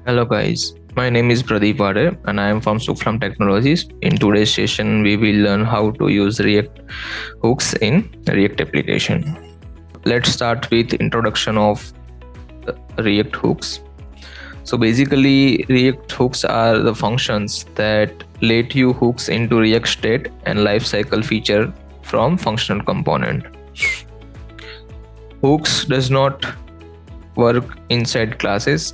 Hello guys, my name is Pvt Ltd and I am from Sufalam Technologies. In today's session, we will learn how to use React hooks in React application. Let's start with introduction of React hooks. So basically, React hooks are the functions that let you hooks into React state and lifecycle feature from functional component. Hooks does not work inside classes.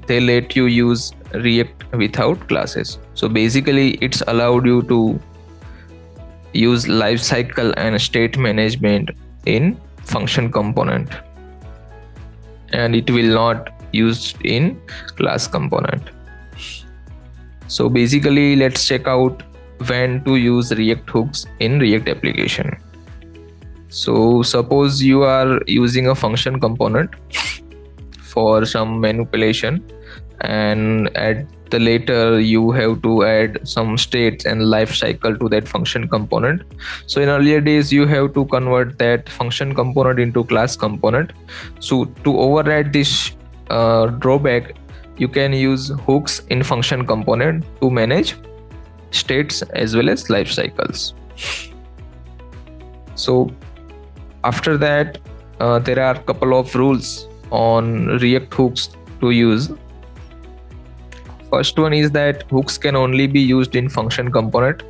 They let you use React without classes. So basically, it's allowed you to use lifecycle and state management in function component, and it will not used in class component. So basically, let's check out when to use React hooks in React application. So suppose you are using a function component for some manipulation, and at the later you have to add some states and life cycle to that function component. So in earlier days you have to convert that function component into class component. So to override this drawback, you can use hooks in function component to manage states as well as life cycles. So after that, there are a couple of rules on React hooks to use. First one is that hooks can only be used in function component.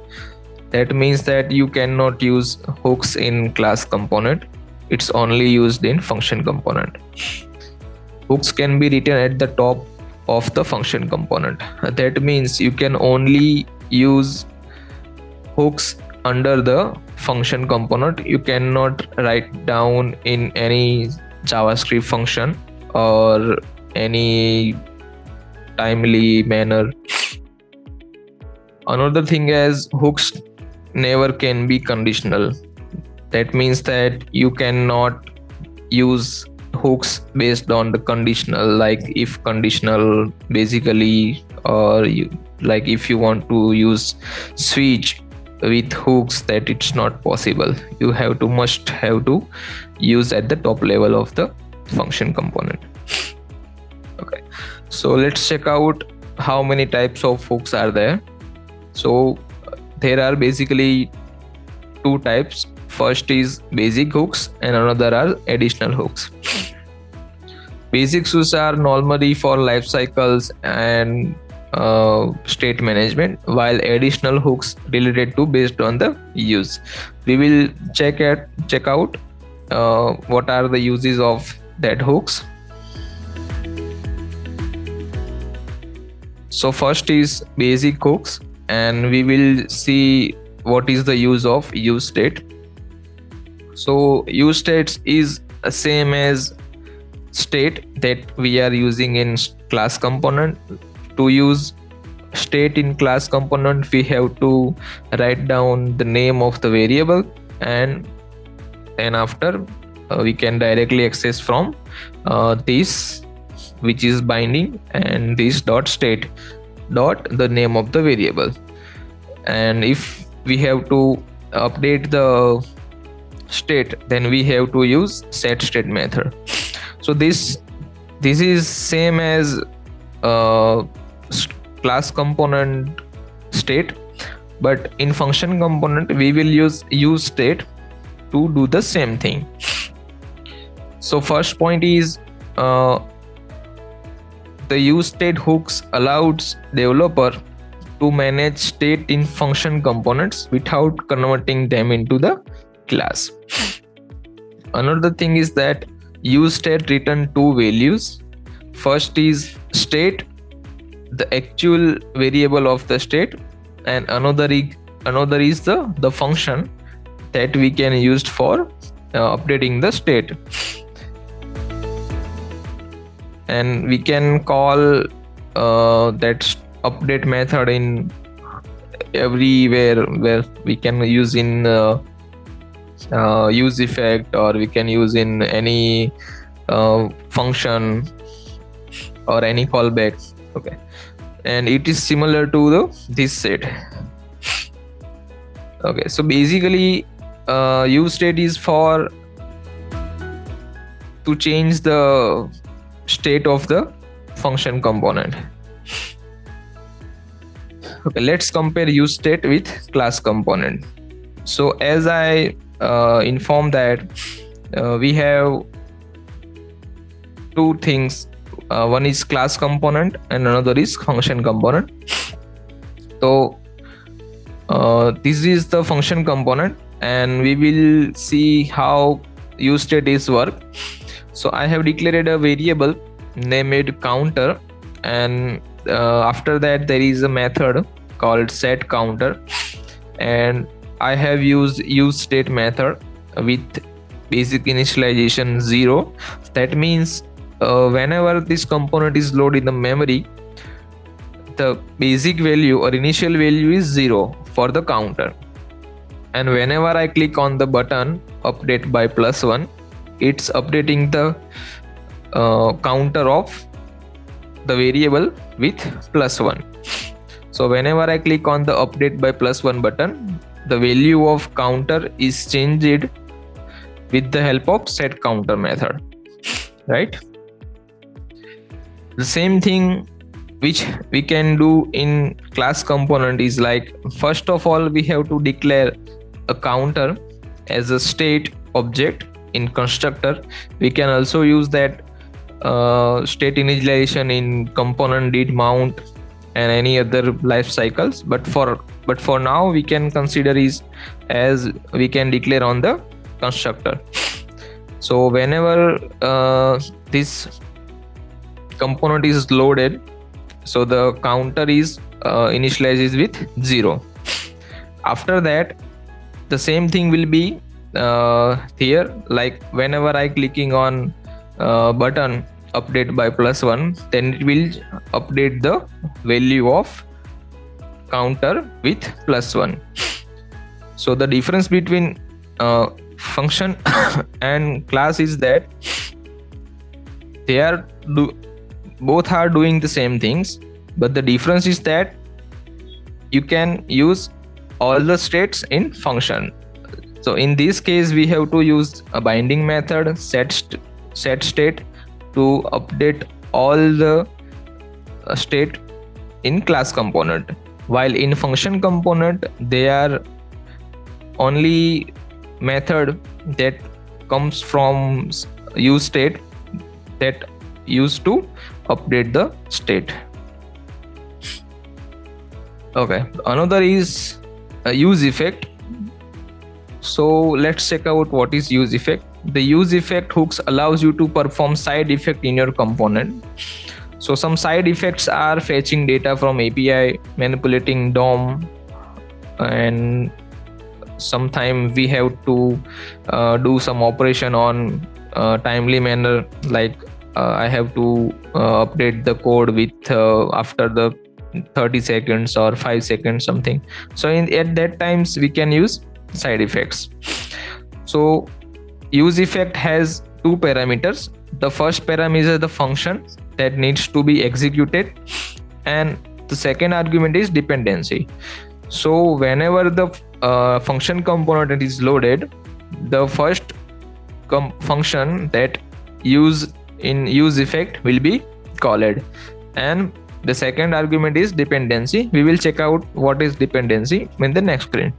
That means that you cannot use hooks in class component. It's only used in function component. Hooks can be written at the top of the function component. That means you can only use hooks under the function component. You cannot write down in any JavaScript function or any timely manner. Another thing is hooks never can be conditional. That means that you cannot use hooks based on the conditional, like if conditional basically, or like if you want to use switch with hooks, that it's not possible. You must have to use at the top level of the function component. Okay, so let's check out how many types of hooks are there. So there are basically two types. First is basic hooks and another are additional hooks. Basic hooks are normally for life cycles and state management, while additional hooks related to based on the use. We will check out what are the uses of that hooks. So first is basic hooks, and we will see what is the use of use state. So use states is the same as state that we are using in class component. To use state in class component, we have to write down the name of the variable, and then after we can directly access from this, which is binding, and this dot state dot the name of the variable. And if we have to update the state, then we have to use set state method. So this is same as class component state, but in function component we will use state to do the same thing. So first point is the use state hooks allows developer to manage state in function components without converting them into the class. Another thing is that use state return two values. First is state, the actual variable of the state, and another is the function that we can use for updating the state. And we can call that update method in everywhere, where we can use in use effect, or we can use in any function or any callback. Okay, and it is similar to this set. Okay, so basically use state is for to change the state of the function component. Okay, let's compare use state with class component. So as I informed that we have two things. One is class component and another is function component. So this is the function component, and we will see how use state is work. So I have declared a variable named counter, and after that there is a method called set counter, and I have used use state method with basic initialization 0. That means whenever this component is loaded in the memory, the basic value or initial value is 0 for the counter, and whenever I click on the button update by +1, it's updating the counter of the variable with +1. So whenever I click on the update by +1 button, the value of counter is changed with the help of set counter method, right? The same thing which we can do in class component is like, first of all we have to declare a counter as a state object in constructor. We can also use that state initialization in component did mount and any other life cycles, but for now we can consider is as we can declare on the constructor. So whenever this component is loaded, so the counter is initialized with 0. After that the same thing will be here, like whenever I clicking on button update by +1, then it will update the value of counter with +1. So the difference between function and class is that they are both are doing the same things, but the difference is that you can use all the states in function. So in this case we have to use a binding method set state to update all the state in class component, while in function component they are only method that comes from use state that used to update the state. Okay, another is a use effect. So let's check out what is use effect. The use effect hooks allows you to perform side effect in your component. So some side effects are fetching data from API, manipulating DOM, and sometimes we have to do some operation on timely manner, like I have to update the code with after the 30 seconds or 5 seconds something. So at that times we can use side effects. So use effect has two parameters. The first parameter is the function that needs to be executed, and the second argument is dependency. So whenever the function component is loaded, the first function that use effect will be called, and the second argument is dependency. We will check out what is dependency in the next screen.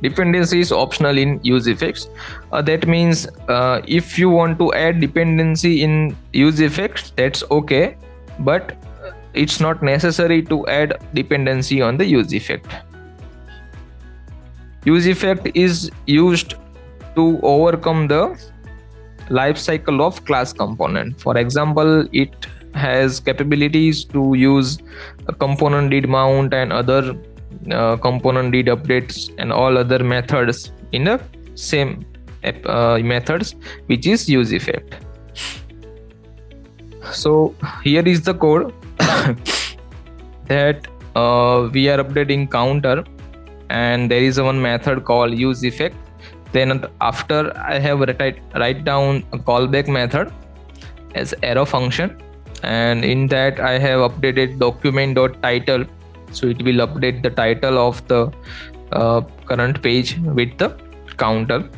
Dependency is optional in use effects. That means if you want to add dependency in use effects, that's okay, but it's not necessary to add dependency on the use effect. Use effect is used to overcome the life cycle of class component. For example, it has capabilities to use a component did mount and other component did updates and all other methods in the same methods, which is use effect. So here is the code that we are updating counter, and there is one method called use effect. Then after I have write down a callback method as arrow function, and in that I have updated document.title, so it will update the title of the current page with the counter.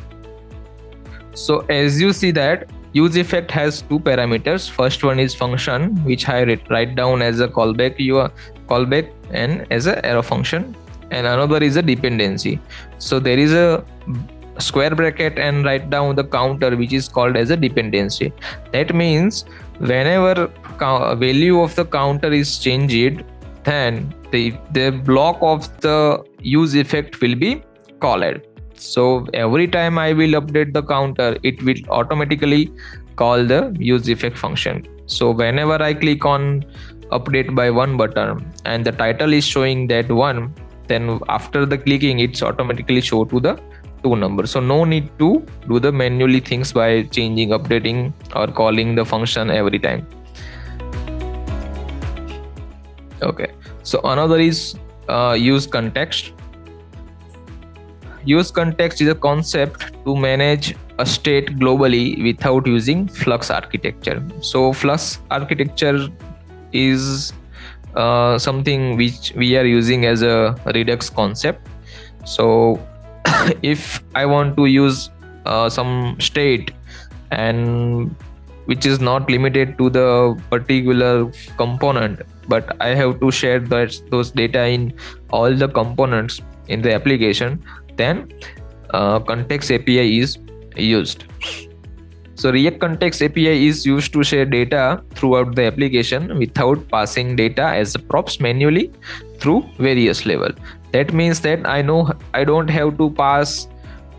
So as you see that use effect has two parameters. First one is function, which I write down as a callback and as a arrow function, and another is a dependency. So there is a square bracket and write down the counter, which is called as a dependency. That means whenever value of the counter is changed, then the block of the use effect will be called. So every time I will update the counter, it will automatically call the use effect function. So whenever I click on update by one button and the title is showing that one, then after the clicking, it's automatically show to the two numbers. So no need to do the manually things by changing, updating, or calling the function every time. Okay, so another is use context. Use context is a concept to manage a state globally without using Flux architecture. So Flux architecture is something which we are using as a Redux concept. So if I want to use some state and which is not limited to the particular component, but I have to share those data in all the components in the application, then context API is used. So React Context API is used to share data throughout the application without passing data as props manually through various levels. That means that I don't have to pass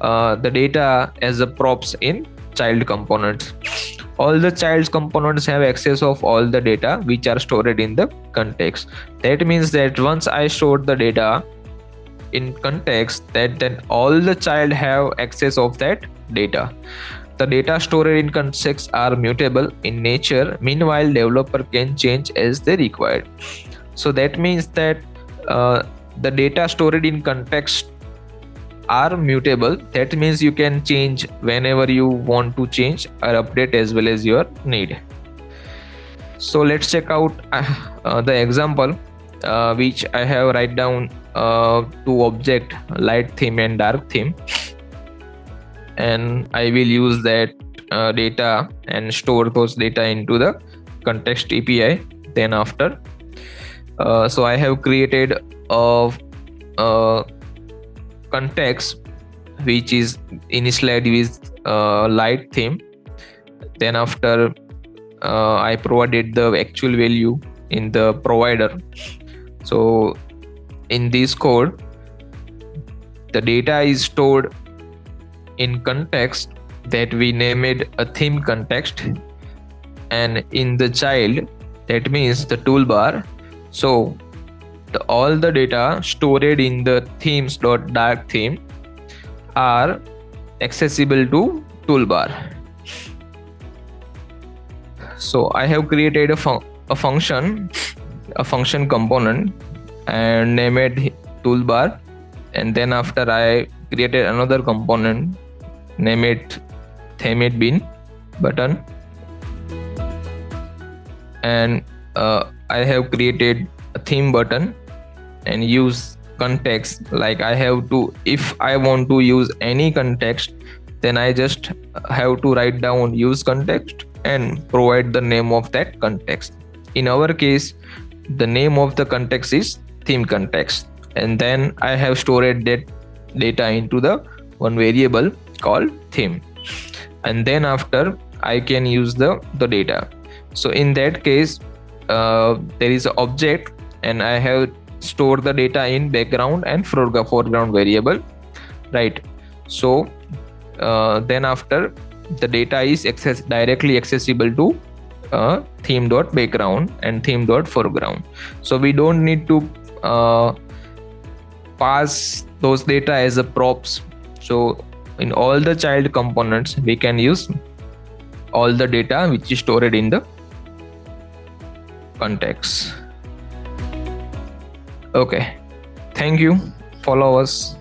the data as a props in child components. All the child components have access of all the data which are stored in the context. That means that once I store the data in context, that then all the child have access of that data. The data stored in context are mutable in nature. Meanwhile, developer can change as they require. So that means that the data stored in context are mutable. That means you can change whenever you want to change or update as well as your need. So let's check out the example which I have write down two object, light theme and dark theme, and I will use that data and store those data into the context API. Then after so I have created a context which is initialized with light theme. Then after I provided the actual value in the provider. So in this code, the data is stored in context that we named a theme context, and in the child, that means the toolbar. So all the data stored in the themes.dark theme are accessible to toolbar. So I have created a function component and named it toolbar, and then after I created another component, name it theme bin button, and I have created a theme button and use context. Like I have to, if I want to use any context, then I just have to write down use context and provide the name of that context. In our case, the name of the context is theme context, and then I have stored that data into the one variable called theme, and then after I can use the data. So in that case, there is an object and I have stored the data in background and foreground variable, right? So then after, the data is directly accessible to theme.background and theme.foreground. So we don't need to pass those data as a props. So in all the child components, we can use all the data which is stored in the context. Okay, thank you. Follow us.